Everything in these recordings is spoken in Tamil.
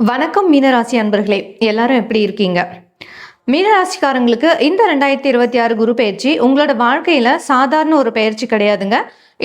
வணக்கம் மீனராசி அன்பர்களே, எல்லாரும் எப்படி இருக்கீங்க? மீனராசிக்காரங்களுக்கு இந்த 2026 குரு பயிற்சி உங்களோட வாழ்க்கையில சாதாரண ஒரு பயிற்சி கிடையாதுங்க.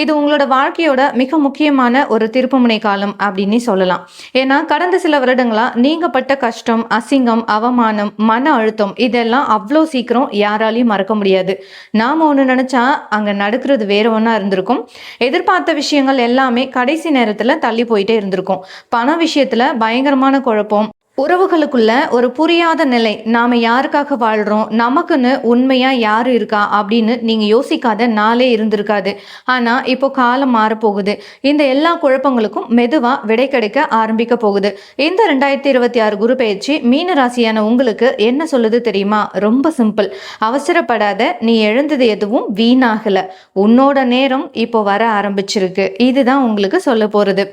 இது உங்களோட வாழ்க்கையோட மிக முக்கியமான ஒரு திருப்புமுனை காலம் அப்படின்னு சொல்லலாம். ஏன்னா கடந்த சில வருடங்களா நீங்க பட்ட கஷ்டம், அசிங்கம், அவமானம், மன அழுத்தம் இதெல்லாம் அவ்வளோ சீக்கிரம் யாராலையும் மறக்க முடியாது. நாம ஒன்று நினைச்சா அங்க நடக்கிறது வேற ஒன்றா இருந்திருக்கும். எதிர்பார்த்த விஷயங்கள் எல்லாமே கடைசி நேரத்துல தள்ளி போயிட்டே இருந்திருக்கும். பண விஷயத்துல பயங்கரமான குழப்பம், உறவுகளுக்குள்ள ஒரு புரியாத நிலை. நாம யாருக்காக வாழ்றோம், நமக்குன்னு உண்மையா யாரு இருக்கா அப்படின்னு நீங்க யோசிக்காத நாளே இருந்திருக்காது. ஆனா இப்போ காலம் மாறப்போகுது. இந்த எல்லா குழப்பங்களுக்கும் மெதுவா விடை கிடைக்க ஆரம்பிக்க போகுது. இந்த 2026 குரு பயிற்சி மீன ராசியான உங்களுக்கு என்ன சொல்லுது தெரியுமா? ரொம்ப சிம்பிள். அவசரப்படாத, நீ எழுந்தது எதுவும் வீணாகல. உன்னோட நேரம் இப்போ வர ஆரம்பிச்சிருக்கு. இதுதான் உங்களுக்கு சொல்ல போறது.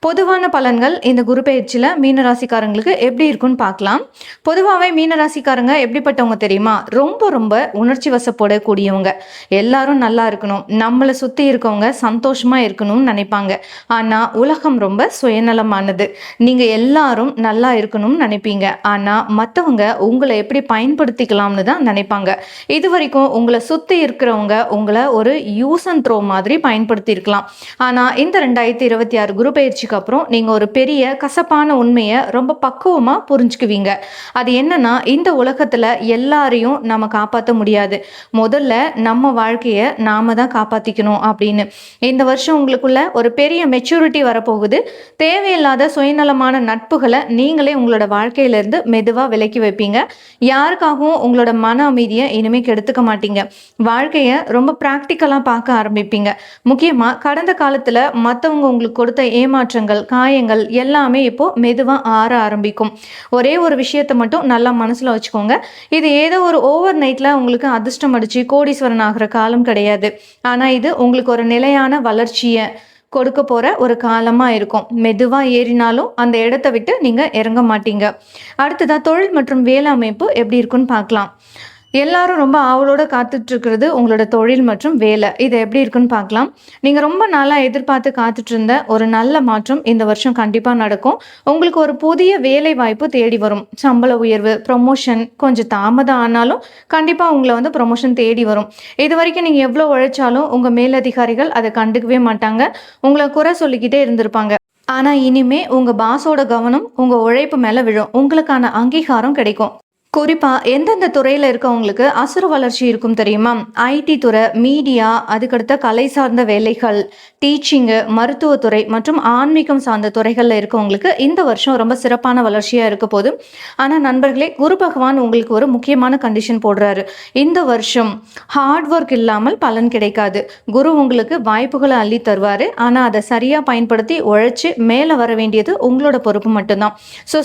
பொதுவான பலன்கள் இந்த குரு பயிற்சியில் மீனராசிக்காரங்களுக்கு எப்படி இருக்குன்னு பார்க்கலாம். பொதுவாகவே மீனராசிக்காரங்க எப்படிப்பட்டவங்க தெரியுமா? ரொம்ப ரொம்ப உணர்ச்சி வசப்படக்கூடியவங்க. எல்லாரும் நல்லா இருக்கணும், நம்மளை சுற்றி இருக்கவங்க சந்தோஷமாக இருக்கணும்னு நினைப்பாங்க. ஆனால் உலகம் ரொம்ப சுயநலமானது. நீங்கள் எல்லாரும் நல்லா இருக்கணும்னு நினைப்பீங்க. ஆனால் மற்றவங்க உங்களை எப்படி பயன்படுத்திக்கலாம்னு தான் நினைப்பாங்க. இது வரைக்கும் உங்களை சுற்றி இருக்கிறவங்க உங்களை ஒரு யூஸ் அண்ட் த்ரோ மாதிரி பயன்படுத்தி இருக்கலாம். ஆனால் இந்த 2026 குரு பயிற்சி அப்புறம் நீங்க ஒரு பெரிய கசப்பான உண்மையை ரொம்ப பக்குவமா புரிஞ்சுக்குவீங்க. அது என்னன்னா, இந்த உலகத்துல எல்லாரையும் நம்ம காப்பாற்ற முடியாது. முதல்ல நம்ம வாழ்க்கையை நாம தான் காப்பாத்திக்கணும் அப்படின்னு. இந்த வருஷம் உங்களுக்குள்ள ஒரு பெரிய மெச்சூரிட்டி வரப்போகுது. தேவையில்லாத சுயநலமான நட்புகளை நீங்களே உங்களோட வாழ்க்கையில இருந்து மெதுவா விலக்கி வைப்பீங்க. யாருக்காகவும் உங்களோட மன அமைதியை இனிமே கெடுத்துக்க மாட்டீங்க. வாழ்க்கையை ரொம்ப பிராக்டிக்கலா பார்க்க ஆரம்பிப்பீங்க. முக்கியமா கடந்த காலத்துல மற்றவங்க உங்களுக்கு கொடுத்த ஏமாற்றம், காயங்கள் எல்லாமே இப்போ மெதுவா ஆற ஆரம்பிக்கும். ஒரே ஒரு விஷயத்தை மட்டும் நல்லா மனசுல வச்சுக்கோங்க. இது ஏதோ ஒரு ஓவர் நைட்ல உங்களுக்கு அதிர்ஷ்டம் அடிச்சு கோடீஸ்வரன் ஆகிற காலம் கிடையாது. ஆனா இது உங்களுக்கு ஒரு நிலையான வளர்ச்சியை கொடுக்க போற ஒரு காலமா இருக்கும். மெதுவா ஏறினாலும் அந்த இடத்தை விட்டு நீங்க இறங்க மாட்டீங்க. அடுத்ததா தொழில் மற்றும் வேலை அமைப்பு எப்படி இருக்குன்னு பார்க்கலாம். எல்லாரும் ரொம்ப ஆவலோட காத்துட்டு இருக்கிறது உங்களோட தொழில் மற்றும் வேலை. இது எப்படி இருக்குன்னு பார்க்கலாம். நீங்க ரொம்ப நாளா எதிர்பார்த்து காத்துட்டு இருந்த ஒரு நல்ல மாற்றம் இந்த வருஷம் கண்டிப்பா நடக்கும். உங்களுக்கு ஒரு புதிய வேலை வாய்ப்பு தேடி வரும். சம்பள உயர்வு, ப்ரொமோஷன் கொஞ்சம் தாமதம் ஆனாலும் கண்டிப்பா உங்களை ப்ரொமோஷன் தேடி வரும். இது வரைக்கும் நீங்க எவ்வளவு உழைச்சாலும் உங்க மேலதிகாரிகள் அதை கண்டுக்கவே மாட்டாங்க. உங்களை குறை சொல்லிக்கிட்டே இருந்திருப்பாங்க. ஆனா இனிமே உங்க பாஸோட கவனம் உங்க உழைப்பு மேல விழும். உங்களுக்கான அங்கீகாரம் கிடைக்கும். குறிப்பா எந்தெந்த துறையில இருக்கவங்களுக்கு அசுர வளர்ச்சி இருக்கும் தெரியுமா? ஐடி துறை, மீடியா, அதுக்கடுத்த கலை சார்ந்த வேலைகள், டீச்சிங்கு, மருத்துவத்துறை மற்றும் ஆன்மீகம் சார்ந்த துறைகள்ல இருக்கவங்களுக்கு இந்த வருஷம் ரொம்ப சிறப்பான வளர்ச்சியா இருக்க போது. ஆனா நண்பர்களே, குரு பகவான் உங்களுக்கு ஒரு முக்கியமான கண்டிஷன் போடுறாரு. இந்த வருஷம் ஹார்ட் ஒர்க் இல்லாமல் பலன் கிடைக்காது. குரு உங்களுக்கு வாய்ப்புகளை அள்ளி தருவாரு. ஆனா அதை சரியா பயன்படுத்தி உழைச்சு மேல வர வேண்டியது உங்களோட பொறுப்பு மட்டும்தான்.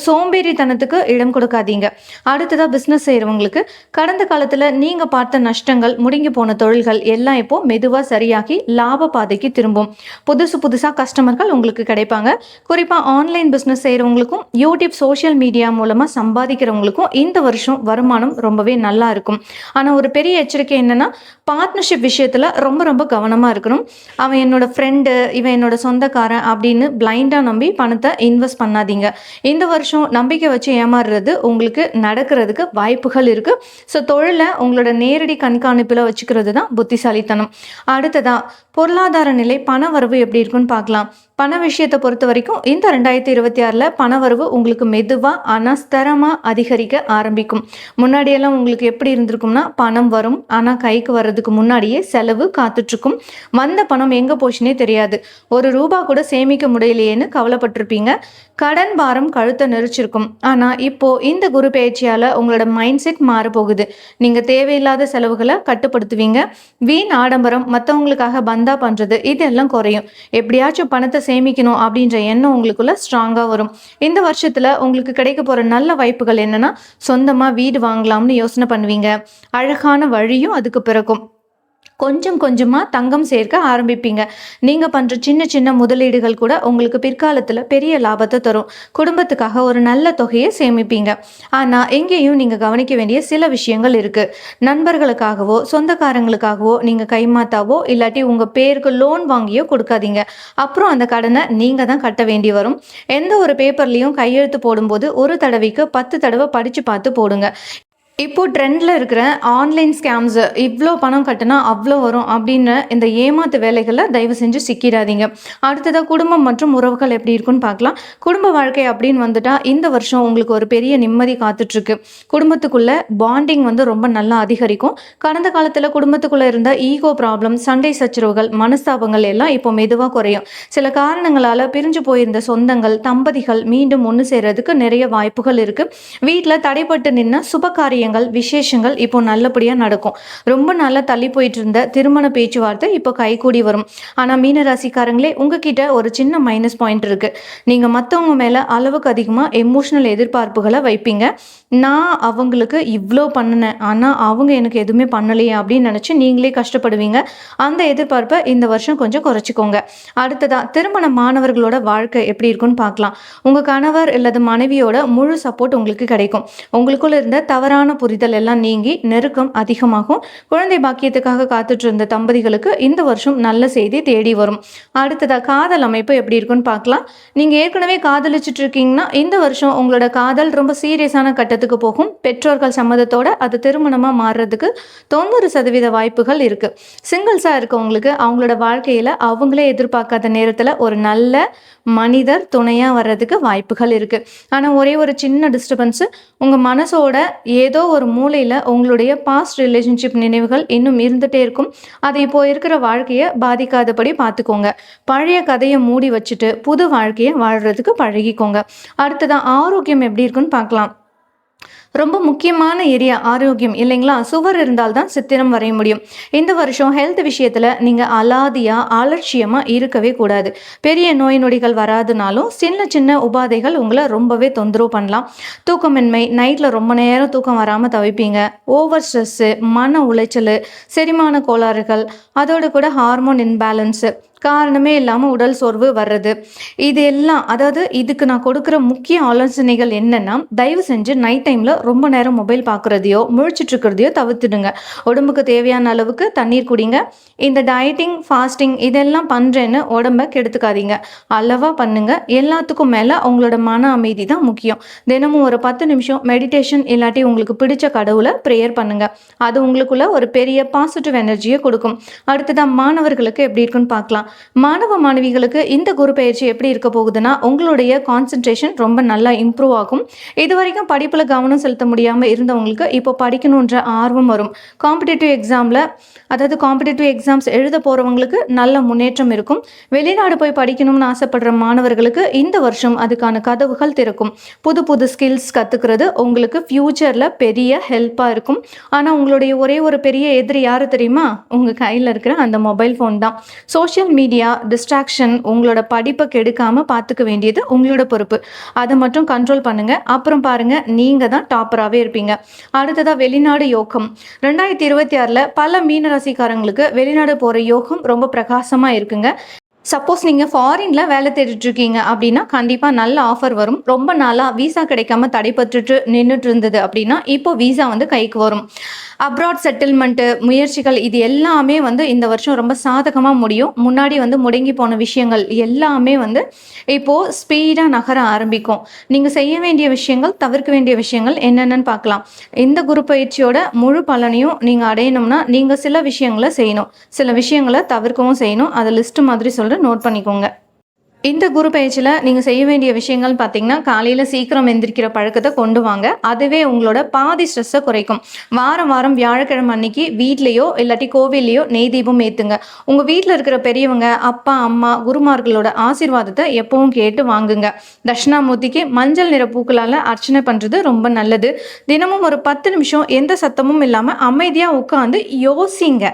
சோம்பேறித்தனத்துக்கு இடம் கொடுக்காதீங்க. அடுத்ததா பிசினஸ் செய்யறவங்களுக்கு கடந்த காலத்துல நீங்க பார்த்த நஷ்டங்கள், முடங்கி போன தொழில்கள் எல்லாம் இப்போ மெதுவா சரியாகி லாப பாதைக்கு திரும்பும். புதுசா கஸ்டமர்கள் உங்களுக்கு கிடைப்பாங்க. குறிப்பா ஆன்லைன் பிசினஸ் செய்யறவங்களுக்கும் யூடியூப் சோஷியல் மீடியா மூலமா சம்பாதிக்கிறவங்களுக்கும் இந்த வருஷம் வருமானம் ரொம்பவே நல்லா இருக்கும். ஆனா ஒரு பெரிய எச்சரிக்கை என்னன்னா, பார்ட்னர்ஷிப் விஷயத்துல ரொம்ப ரொம்ப கவனமா இருக்கணும். அவன் என்னோட ஃப்ரெண்டு, இவன் என்னோட சொந்தக்காரன் அப்படின்னு பிளைண்டா நம்பி பணத்தை இன்வெஸ்ட் பண்ணாதீங்க. இந்த வருஷம் நம்பிக்கை வச்சு ஏமாறுறது உங்களுக்கு நடக்கிறதுக்கு வாய்ப்புகள் இருக்கு. ஸோ தொழிலை உங்களோட நேரடி கண்காணிப்பில் வச்சுக்கிறது தான் புத்திசாலித்தனம். அடுத்ததா பொருளாதார நிலை, பண வரவு எப்படி இருக்குன்னு பார்க்கலாம். பண விஷயத்தை பொறுத்த வரைக்கும் இந்த 2026 பணவரவு உங்களுக்கு மெதுவா ஆனா ஸ்திரமா அதிகரிக்க ஆரம்பிக்கும். முன்னாடியெல்லாம் உங்களுக்கு எப்படி இருந்திருக்கும்னா, பணம் வரும் ஆனா கைக்கு வர்றதுக்கு முன்னாடியே செலவு காத்துட்டு இருக்கும். வந்த பணம் எங்க போச்சுன்னே தெரியாது. ஒரு ரூபா கூட சேமிக்க முடியலையேன்னு கவலைப்பட்டிருப்பீங்க. கடன் பாரம் கழுத்தை நெரிச்சிருக்கும். ஆனா இப்போ இந்த குரு பயிற்சியால உங்களோட மைண்ட் செட் மாற போகுது. நீங்க தேவையில்லாத செலவுகளை கட்டுப்படுத்துவீங்க. வீண் ஆடம்பரம், மற்றவங்களுக்காக பந்தா பண்றது இதெல்லாம் குறையும். எப்படியாச்சும் பணத்தை சேமிக்கணும் அப்படின்ற எண்ணம் உங்களுக்குள்ள ஸ்ட்ராங்கா வரும். இந்த வருஷத்துல உங்களுக்கு கிடைக்க போற நல்ல வாய்ப்புகள் என்னன்னா, சொந்தமா வீடு வாங்கலாம்னு யோசனை பண்ணுவீங்க. அழகான வழியும் அதுக்கு பிறக்கும். கொஞ்சம் கொஞ்சமா தங்கம் சேர்க்க ஆரம்பிப்பீங்க. நீங்க பண்ற சின்ன சின்ன முதலீடுகள் கூட உங்களுக்கு பிற்காலத்துல பெரிய லாபத்த தரும். குடும்பத்துக்காக ஒரு நல்ல தொகையை சேமிப்பீங்க. ஆனா, இங்கேயும் நீங்க கவனிக்க வேண்டிய சில விஷயங்கள் இருக்கு. நண்பர்களுக்காகவோ, சொந்தக்காரங்களுக்காகவோ நீங்க கைமாத்தாவோ இல்லாட்டி உங்க பேருக்கு லோன் வாங்கியோ கொடுக்காதீங்க. அப்புறம் அந்த கடன நீங்க தான் கட்ட வேண்டி வரும். எந்த ஒரு பேப்பர்லயும் கையெழுத்து போடும்போது ஒரு தடவைக்கு 10 தடவ படிச்சு பார்த்து போடுங்க. இப்போ ட்ரெண்ட்ல இருக்கிற ஆன்லைன் ஸ்கேம்ஸ் இவ்ளோ பணம் கட்டுனா அவ்ளோ வரும் அப்படின்னு இந்த ஏமாத்து வேலைகள்ல தயவு செஞ்சு சிக்கிடாதீங்க. அடுத்ததா குடும்பம் மற்றும் உறவுகள் எப்படி இருக்குன்னு பார்க்கலாம். குடும்ப வாழ்க்கை அப்படின்னு வந்துட்டா இந்த வருஷம் உங்களுக்கு ஒரு பெரிய நிம்மதி காத்துட்டு இருக்கு. குடும்பத்துக்குள்ள பாண்டிங் வந்து ரொம்ப நல்லா அதிகரிக்கும். கடந்த காலத்துல குடும்பத்துக்குள்ள இருந்த ஈகோ ப்ராப்ளம், சண்டை சச்சரவுகள், மனஸ்தாபங்கள் எல்லாம் இப்போ மெதுவா குறையும். சில காரணங்களால பிரிஞ்சு போயிருந்த சொந்தங்கள், தம்பதிகள் மீண்டும் ஒன்று சேர்றதுக்கு நிறைய வாய்ப்புகள் இருக்கு. வீட்டில் தடைப்பட்டு நின்ன சுபகாரிய விசேஷங்கள் இப்போ நல்லபடியா நடக்கும். ரொம்ப நாளா தள்ளி போயிட்டு இருந்த திருமண பேச்சுவார்த்தை இப்போ கைகூடி வரும். ஆனா மீனராசிக்காரங்களே, உங்ககிட்ட ஒரு சின்ன மைனஸ் பாயிண்ட் இருக்கு. நீங்க மத்தவங்க மேல அளவுக்கு அதிகமா எமோஷனல் எதிர்பார்ப்புகளை வைப்பீங்க. நான் அவங்களுக்கு இவ்ளோ பண்ணினேன், ஆனா அவங்க எனக்கு எதுவுமே பண்ணலையே அப்படின்னு நினைச்சு நீங்களே கஷ்டப்படுவீங்க. அந்த எதிர்பார்ப்பை இந்த வருஷம் கொஞ்சம் குறைச்சிக்கோங்க. அடுத்ததா திருமண மாணவர்களோட வாழ்க்கை எப்படி இருக்குன்னு பார்க்கலாம். உங்க கணவர் அல்லது மனைவியோட முழு சப்போர்ட் உங்களுக்கு கிடைக்கும். உங்களுக்குள்ள இருந்த தவறான புரிதல் எல்லாம் நீங்கி நெருக்கம் அதிகமாகும். குழந்தை பாக்கியத்துக்காக காத்துட்டு இருந்த தம்பதிகளுக்கு இந்த வருஷம் நல்ல செய்தி தேடி வரும். அடுத்ததா காதல் அமைப்பு எப்படி இருக்குன்னு பார்க்கலாம். நீங்க ஏற்கனவே காதலிச்சுட்டு இருக்கீங்கன்னா இந்த வருஷம் உங்களோட காதல் ரொம்ப சீரியஸான கட்டத்துக்கு போகும். பெற்றோர்கள் சம்மதத்தோட அது திருமணமா மாறுறதுக்கு 90% வாய்ப்புகள் இருக்கு. சிங்கிள்ஸா இருக்கவங்களுக்கு அவங்களோட வாழ்க்கையில அவங்களே எதிர்பார்க்காத நேரத்துல ஒரு நல்ல மனிதர் துணையா வர்றதுக்கு வாய்ப்புகள் இருக்கு. ஆனா ஒரே ஒரு சின்ன டிஸ்டர்பன்ஸ், உங்க மனசோட ஏதோ ஒரு மூலையில உங்களுடைய பாஸ்ட் ரிலேஷன்ஷிப் நினைவுகள் இன்னும் இருந்துட்டே இருக்கும். அது இப்போ இருக்கிற வாழ்க்கையை பாதிக்காதபடி பார்த்துக்கோங்க. பழைய கதையை மூடி வச்சுட்டு புது வாழ்க்கையை வாழ்றதுக்கு பழகிக்கோங்க. அடுத்ததான் ஆரோக்கியம் எப்படி இருக்குன்னு பார்க்கலாம். ரொம்ப முக்கியமான ஏரியா ஆரோக்கியம் இல்லைங்களா? சுவர் இருந்தால்தான் சித்திரம் வரைய முடியும். இந்த வருஷம் ஹெல்த் விஷயத்துல நீங்க அலாதியா அலட்சியமா இருக்கவே கூடாது. பெரிய நோய் நொடிகள் வராதுனாலும் சின்ன சின்ன உபாதைகள் உங்களை ரொம்பவே தொந்தரவு பண்ணலாம். தூக்கமின்மை, நைட்ல ரொம்ப நேரம் தூக்கம் வராம தவிப்பீங்க. ஓவர் ஸ்ட்ரெஸ்ஸு, மன உளைச்சல், செரிமான கோளாறுகள், அதோட கூட ஹார்மோன் இன்பேலன்ஸு, காரணமே இல்லாமல் உடல் சோர்வு வர்றது, இது எல்லாம் அதாவது இதுக்கு நான் கொடுக்குற முக்கிய ஆலோசனைகள் என்னன்னா, தயவு செஞ்சு நைட் டைமில் ரொம்ப நேரம் மொபைல் பார்க்குறதையோ முழிச்சிட்டு இருக்கிறதையோ தவிர்த்துடுங்க. உடம்புக்கு தேவையான அளவுக்கு தண்ணீர் குடிங்க. இந்த டயட்டிங், ஃபாஸ்டிங் இதெல்லாம் பண்ணுறேன்னு உடம்பை கெடுத்துக்காதீங்க. அளவாக பண்ணுங்க. எல்லாத்துக்கும் மேலே உங்களோட மன அமைதி தான் முக்கியம். தினமும் ஒரு 10 நிமிஷம் மெடிடேஷன் இல்லாட்டி உங்களுக்கு பிடிச்ச கடவுளை ப்ரேயர் பண்ணுங்க. அது உங்களுக்குள்ள ஒரு பெரிய பாசிட்டிவ் எனர்ஜியை கொடுக்கும். அடுத்ததான் மாணவர்களுக்கு எப்படி இருக்குன்னு பார்க்கலாம். மாணவ மாணவிகளுக்கு இந்த குரு பயிற்சி எப்படி இருக்க போகுதுன்னா, உங்களுடைய கான்சென்ட்ரேஷன் ரொம்ப நல்லா இம்ப்ரூவ் ஆகும். இது வரைக்கும் படிப்புல கவனம் செலுத்த முடியாம இருந்தவங்களுக்கு இப்போ படிக்கணுன்ற ஆர்வம் வரும். காம்படிட்டிவ் எக்ஸாம்ல அதாவது காம்படிட்டிவ் எக்ஸாம்ஸ் எழுத போறவங்களுக்கு நல்ல முன்னேற்றம் இருக்கும். வெளிநாடு போய் படிக்கணும்னு ஆசைப்படுற மாணவர்களுக்கு இந்த வருஷம் அதுக்கான கதவுகள் திறக்கும். புது புது ஸ்கில்ஸ் கத்துக்கிறது உங்களுக்கு ஃபியூச்சர்ல பெரிய ஹெல்ப்பா இருக்கும். ஆனா உங்களுடைய ஒரே ஒரு பெரிய எதிரி யாரு தெரியுமா? உங்க கையில இருக்கிற அந்த மொபைல் ஃபோன் தான். சோஷியல் மீடியா டிஸ்ட்ராக்ஷன் உங்களோட படிப்பை கெடுக்காம பார்த்துக்க வேண்டியது உங்களோட பொறுப்பு. அதை மட்டும் கண்ட்ரோல் பண்ணுங்க. அப்புறம் பாருங்க, நீங்க தான் டாப்பராகவே இருப்பீங்க. அடுத்ததா வெளிநாடு யோகம். 2026ல பல மீனராசிக்காரங்களுக்கு வெளிநாடு போற யோகம் ரொம்ப பிரகாசமா இருக்குங்க. சப்போஸ் நீங்கள் ஃபாரினில் வேலை தேடிட்டு இருக்கீங்க அப்படின்னா கண்டிப்பாக நல்ல ஆஃபர் வரும். ரொம்ப நாளாக வீசா கிடைக்காம தடைப்பட்டுட்டு நின்றுட்டு இருந்தது அப்படின்னா இப்போ வீசா வந்து கைக்கு வரும். அப்ராட் செட்டில்மெண்ட்டு முயற்சிகள் இது எல்லாமே வந்து இந்த வருஷம் ரொம்ப சாதகமாக முடியும். முன்னாடி வந்து முடங்கி போன விஷயங்கள் எல்லாமே வந்து இப்போது ஸ்பீடாக நகர ஆரம்பிக்கும். நீங்கள் செய்ய வேண்டிய விஷயங்கள், தவிர்க்க வேண்டிய விஷயங்கள் என்னென்னு பார்க்கலாம். இந்த குரு பயிற்சியோட முழு பலனையும் நீங்கள் அடையணும்னா நீங்கள் சில விஷயங்களை செய்யணும், சில விஷயங்களை தவிர்க்கவும் செய்யணும். அதை லிஸ்ட் மாதிரி சொல்கிறேன், நோட் பண்ணிக்கோங்க. இந்த குரு பயிற்சியில் நீங்கள் செய்ய வேண்டிய விஷயங்கள் பார்த்தீங்கன்னா, காலையில் சீக்கிரம் எந்திரிக்கிற பழக்கத்தை கொண்டு வாங்க. அதுவே உங்களோட பாதி ஸ்ட்ரெஸ்ஸை குறைக்கும். வாரம் வாரம் வியாழக்கிழமை அன்னைக்கு வீட்லேயோ இல்லாட்டி கோவில்லையோ நெய் தீபம் ஏற்றுங்க. உங்கள் வீட்டில் இருக்கிற பெரியவங்க, அப்பா அம்மா, குருமார்களோட ஆசீர்வாதத்தை எப்பவும் கேட்டு வாங்குங்க. தட்சிணாமூர்த்திக்கு மஞ்சள் நிற பூக்களால் அர்ச்சனை பண்ணுறது ரொம்ப நல்லது. தினமும் ஒரு 10 நிமிஷம் எந்த சத்தமும் இல்லாமல் அமைதியாக உட்காந்து யோசிங்க.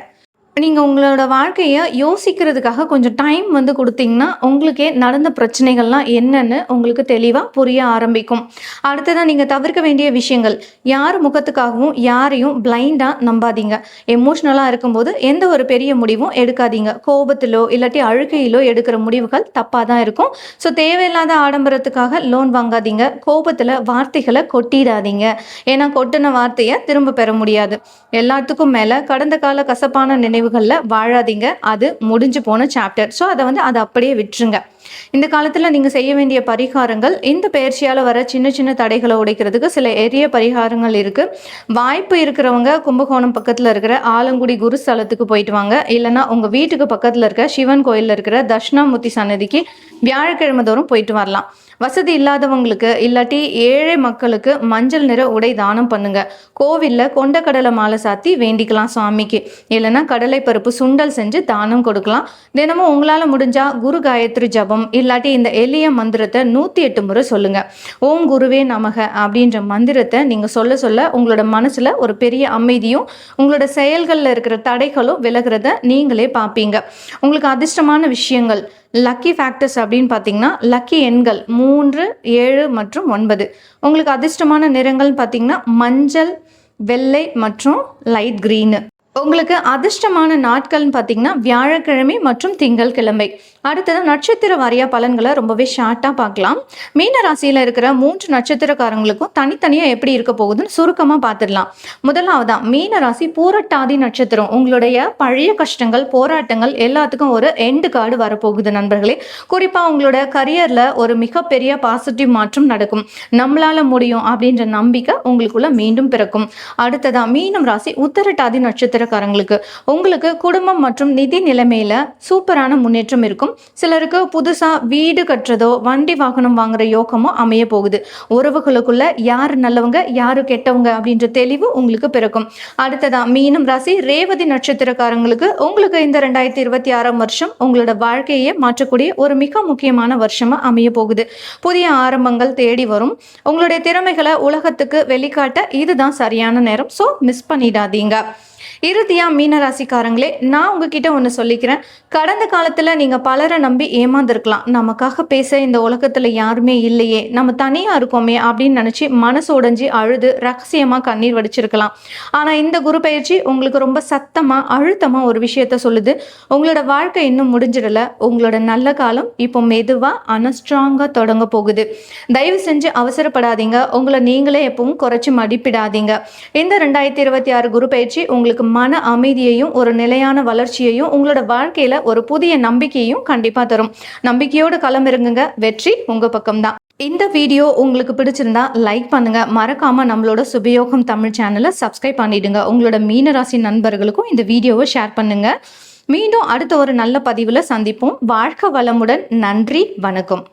நீங்கள் உங்களோட வாழ்க்கையை யோசிக்கிறதுக்காக கொஞ்சம் டைம் வந்து கொடுத்தீங்கன்னா உங்களுக்கே நடந்த பிரச்சனைகள்லாம் என்னன்னு உங்களுக்கு தெளிவாக புரிய ஆரம்பிக்கும். அடுத்ததாக நீங்கள் தவிர்க்க வேண்டிய விஷயங்கள், யார் முகத்துக்காகவும் யாரையும் பிளைண்டாக நம்பாதீங்க. எமோஷ்னலாக இருக்கும்போது எந்த ஒரு பெரிய முடிவும் எடுக்காதீங்க. கோபத்திலோ இல்லாட்டி அழுகையிலோ எடுக்கிற முடிவுகள் தப்பாக தான் இருக்கும். ஸோ தேவையில்லாத ஆடம்பரத்துக்காக லோன் வாங்காதீங்க. கோபத்தில் வார்த்தைகளை கொட்டிடாதீங்க. ஏன்னா கொட்டின வார்த்தையை திரும்ப பெற முடியாது. எல்லாத்துக்கும் மேலே கடந்த கால கசப்பான நினைவுகளில் வாழாதீங்க. அது முடிஞ்சு போன சாப்டர். ஸோ அதை அப்படியே விட்டுருங்க. இந்த காலத்தில் நீங்கள் செய்ய வேண்டிய பரிகாரங்கள், இந்த பயிற்சியால் வர சின்ன சின்ன தடைகளை உடைக்கிறதுக்கு சில எளிய பரிகாரங்கள் இருக்குது. வாய்ப்பு இருக்கிறவங்க கும்பகோணம் பக்கத்தில் இருக்கிற ஆலங்குடி குரு ஸ்தலத்துக்கு போயிட்டு வாங்க. இல்லைன்னா உங்கள் வீட்டுக்கு பக்கத்தில் இருக்க சிவன் கோயிலில் இருக்கிற தட்சிணாமூர்த்தி சன்னதிக்கு வியாழக்கிழமை தோறும் போயிட்டு வரலாம். வசதி இல்லாதவங்களுக்கு இல்லாட்டி ஏழை மக்களுக்கு மஞ்சள் நிற உடை தானம் பண்ணுங்க. கோவிலில் கொண்டக்கடலை மாலை சாத்தி வேண்டிக்கலாம் சாமிக்கு. இல்லைன்னா கடலை பருப்பு சுண்டல் செஞ்சு தானம் கொடுக்கலாம். தினமும் உங்களால் முடிஞ்சா குரு காயத்ரி ஜபம் இல்லாட்டி இந்த எளிய மந்திரத்தை 108 முறை சொல்லுங்க. ஓம் குருவே நமக அப்படின்ற மந்திரத்தை நீங்க சொல்ல சொல்ல உங்களோட மனசுல ஒரு பெரிய அமைதியும் உங்களோட செயல்களில் இருக்கிற தடைகளும் விலகிறத நீங்களே பார்ப்பீங்க. உங்களுக்கு அதிர்ஷ்டமான விஷயங்கள், லக்கி ஃபேக்டர்ஸ் அப்படின்னு பார்த்தீங்கன்னா லக்கி எண்கள் 3, 7 மற்றும் 9. உங்களுக்கு அதிர்ஷ்டமான நிறங்கள் பார்த்தீங்கன்னா மஞ்சள், வெள்ளை மற்றும் லைட் கிரீனு. உங்களுக்கு அதிர்ஷ்டமான நாட்கள்னு பார்த்தீங்கன்னா வியாழக்கிழமை மற்றும் திங்கட்கிழமை. அடுத்தது நட்சத்திர வாரியா பலன்களை ரொம்பவே ஷார்ட்டாக பார்க்கலாம். மீன ராசியில் இருக்கிற 3 நட்சத்திரக்காரங்களுக்கும் தனித்தனியாக எப்படி இருக்க போகுதுன்னு சுருக்கமாக பார்த்துடலாம். முதலாவதான் மீன ராசி பூரட்டாதி நட்சத்திரம். உங்களுடைய பழைய கஷ்டங்கள், போராட்டங்கள் எல்லாத்துக்கும் ஒரு எண்டு கார்டு வரப்போகுது நண்பர்களே. குறிப்பாக உங்களோட கரியரில் ஒரு மிகப்பெரிய பாசிட்டிவ் மாற்றம் நடக்கும். நம்மளால முடியும் அப்படின்ற நம்பிக்கை உங்களுக்குள்ள மீண்டும் பிறக்கும். அடுத்ததான் மீனம் ராசி உத்தரட்டாதி நட்சத்திரக்காரங்களுக்கு உங்களுக்கு குடும்பம் மற்றும் நிதி நிலைமையில சூப்பரான முன்னேற்றம் இருக்கும். சிலருக்கு புதுசா வீடு கட்டுறதோ வண்டி வாகனம் வாங்குற யோகமோ அமைய போகுது. உறவுகளுக்குள்ள யாரு நல்லவங்க யாரு கெட்டவங்க அப்படின்ற தெளிவு உங்களுக்கு பிறக்கும். அடுத்ததா மீனம் ராசி ரேவதி நட்சத்திரக்காரங்களுக்கு உங்களுக்கு இந்த 2026 வருஷம் உங்களோட வாழ்க்கையை மாற்றக்கூடிய ஒரு மிக முக்கியமான வருஷமா அமைய போகுது. புதிய ஆரம்பங்கள் தேடி வரும். உங்களுடைய திறமைகளை உலகத்துக்கு வெளிக்காட்ட இதுதான் சரியான நேரம். ஸோ மிஸ் பண்ணிடாதீங்க. இறுதியா மீனராசிக்காரங்களே, நான் உங்ககிட்ட ஒன்று சொல்லிக்கிறேன். கடந்த காலத்தில் நீங்கள் பலரை நம்பி ஏமாந்துருக்கலாம். நமக்காக பேச இந்த உலகத்தில் யாருமே இல்லையே, நம்ம தனியாக இருக்கோமே அப்படின்னு நினச்சி மனசு உடைஞ்சி அழுது ரகசியமாக கண்ணீர் வடிச்சிருக்கலாம். ஆனால் இந்த குரு பயிற்சி உங்களுக்கு ரொம்ப சத்தமாக அழுத்தமாக ஒரு விஷயத்த சொல்லுது. உங்களோட வாழ்க்கை இன்னும் முடிஞ்சிடல. உங்களோட நல்ல காலம் இப்போ மெதுவாக ஆனால் ஸ்ட்ராங்காக தொடங்க போகுது. தயவு செஞ்சு அவசரப்படாதீங்க. உங்களை நீங்களே எப்பவும் குறைச்சி மதிப்பிடாதீங்க. இந்த 2026 குரு பயிற்சி உங்களுக்கு மன அமைதியையும் ஒரு நிலையான வளர்ச்சியையும் உங்களோட வாழ்க்கையில ஒரு புதிய நம்பிக்கையும் கண்டிப்பா தரும். நம்பிக்கையோடு களமிறங்குங்க. வெற்றி உங்க பக்கம்தான். இந்த வீடியோ உங்களுக்கு பிடிச்சிருந்தா லைக் பண்ணுங்க. மறக்காம நம்மளோட சுபயோகம் தமிழ் சேனலை சப்ஸ்கிரைப் பண்ணிடுங்க. உங்களோட மீனராசி நண்பர்களுக்கும் இந்த வீடியோவை ஷேர் பண்ணுங்க. மீண்டும் அடுத்த ஒரு நல்ல பதிவுல சந்திப்போம். வாழ்க வளமுடன். நன்றி, வணக்கம்.